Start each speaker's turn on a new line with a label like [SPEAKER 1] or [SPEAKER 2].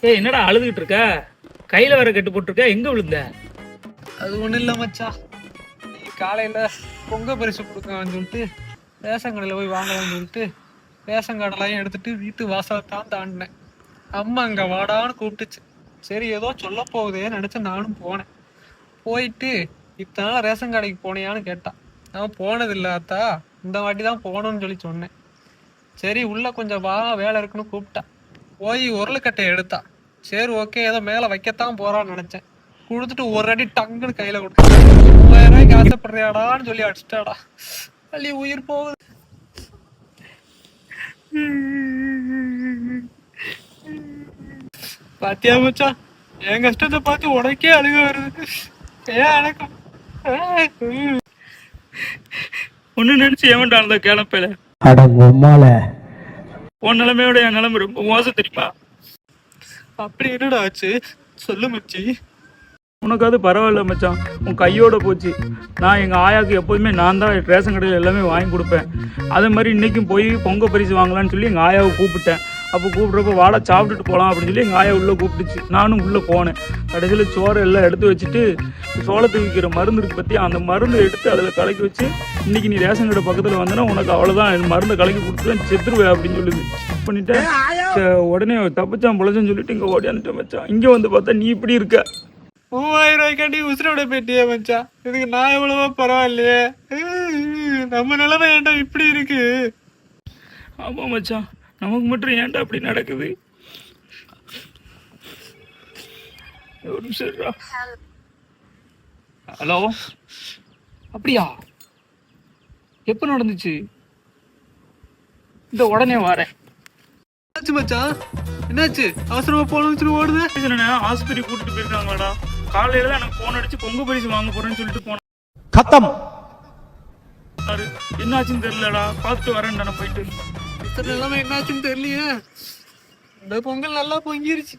[SPEAKER 1] ஏய் என்னடா அழுதுகிட்டு இருக்க? கையில வேற கட்டு போட்டுருக்க, எங்க விழுந்த?
[SPEAKER 2] அது ஒண்ணும் இல்ல மச்சான். காலையில பொங்க பரிசு கொடுக்கலாம்னு சொல்லிட்டு ரேஷன் கடையில போய் வாங்கலாம்னு சொல்லிட்டு ரேஷன் கார்டெல்லாம் எடுத்துட்டு வீட்டு வாசல்தான் தாண்டினேன். அம்மா அங்க வாடான்னு கூப்பிட்டுச்சு. சரி ஏதோ சொல்ல போகுதேன்னு நினைச்சு நானும் போனேன். போயிட்டு இத்தனால ரேஷன் கடைக்கு போனியான்னு கேட்டான். நான் போனதில்லை அத்தா, இந்த வாட்டி தான் போகணும்னு சொல்லி சொன்னேன். சரி உள்ள கொஞ்சம் வா, வேலை இருக்குன்னு கூப்பிட்டா. போய் உருளைக்கட்டையை எடுத்தா. சரி ஓகே ஏதோ மேலே வைக்கத்தான் போறான்னு நினைச்சேன். கொடுத்துட்டு ஒரு அடி டங்குன்னு கையில கொடுத்தா. 3000 ரூபாய்க்கு ஆசைப்படுறியாடான்னு சொல்லி அடிச்சிட்டாடா. அள்ளி உயிர் போகுது. பாத்தியா மச்சான், என் கஷ்டத்தை பார்த்து உனக்கே அழுக வருது. ஏன் எனக்கு
[SPEAKER 1] ஒண்ணு நினைச்சு ஏமாண்டா அந்த கிளப்பையில. உன் நிலைமையோட என் நிலைமை ரொம்ப மோசம் தெரியுமா?
[SPEAKER 2] அப்படி என்னடா ஆச்சு சொல்லு மச்சி.
[SPEAKER 1] உனக்கு அது பரவாயில்ல மச்சான், உன் கையோட போச்சு. நான் எங்கள் ஆயாவுக்கு எப்போதுமே நான் தான் ரேஷன் கடையில் எல்லாமே வாங்கி கொடுப்பேன். அதே மாதிரி இன்றைக்கும் போய் பொங்க பரிசு வாங்கலான்னு சொல்லி எங்கள் ஆயாவை கூப்பிட்டேன். அப்போ கூப்பிட்றப்ப வாடா சாப்பிட்டுட்டு போகலாம் அப்படின்னு சொல்லி எங்கள் ஆயா உள்ளே கூப்பிட்டுச்சு. நானும் உள்ளே போனேன். கடைசியில் சோறு எல்லாம் எடுத்து வச்சுட்டு சோளத்துக்கு விற்கிற மருந்து இருக்கு பற்றி அந்த மருந்து எடுத்து அதில் கலக்கி வச்சு, இன்றைக்கி நீ ரேஷன் கடை பக்கத்தில் வந்தேன்னா உனக்கு அவ்வளோதான், மருந்தை கலக்கி கொடுத்துட்டு செத்துருவேன் அப்படின்னு சொல்லுது. பண்ணிட்டேன். உடனே தப்பிச்சான் பொழைச்சான்னு சொல்லிட்டு இங்கே ஓடியாந்துட்டேன் மச்சான். இங்கே வந்து பார்த்தா நீ இப்படி இருக்க.
[SPEAKER 2] 3000 ரூபாய்க்காண்டி உசுரோட போயிட்டியே மச்சான். இதுக்கு நான் எவ்வளவோ பரவாயில்லையே. நம்ம நிலைமை ஏன்டா இப்படி இருக்கு?
[SPEAKER 1] ஆமாம் மச்சான், நமக்கு மட்டும் ஏன்டா அப்படி நடக்குது? ஒரு நிமிஷம். ஹலோ, அப்படியா? எப்போ நடந்துச்சு? இந்த உடனே வரேன்.
[SPEAKER 2] என்னாச்சு மச்சான், என்னாச்சு? அவசரமா போகணும்னு சொல்லி ஓடுது.
[SPEAKER 1] ஆஸ்பத்திரி கூட்டிட்டு போயிருக்காங்களாடா. காலையில தான் எனக்கு போன் அடிச்சு பொங்க பரிசு வாங்க போறேன்னு சொல்லிட்டு போனேன்.
[SPEAKER 3] கத்தம்
[SPEAKER 1] என்னாச்சுன்னு தெரியலடா, பார்த்துட்டு வரேன்டா. நான் போயிட்டு
[SPEAKER 2] எல்லாமே என்னாச்சுன்னு தெரியலையே. இந்த பொங்கல் நல்லா பொங்கிருச்சு.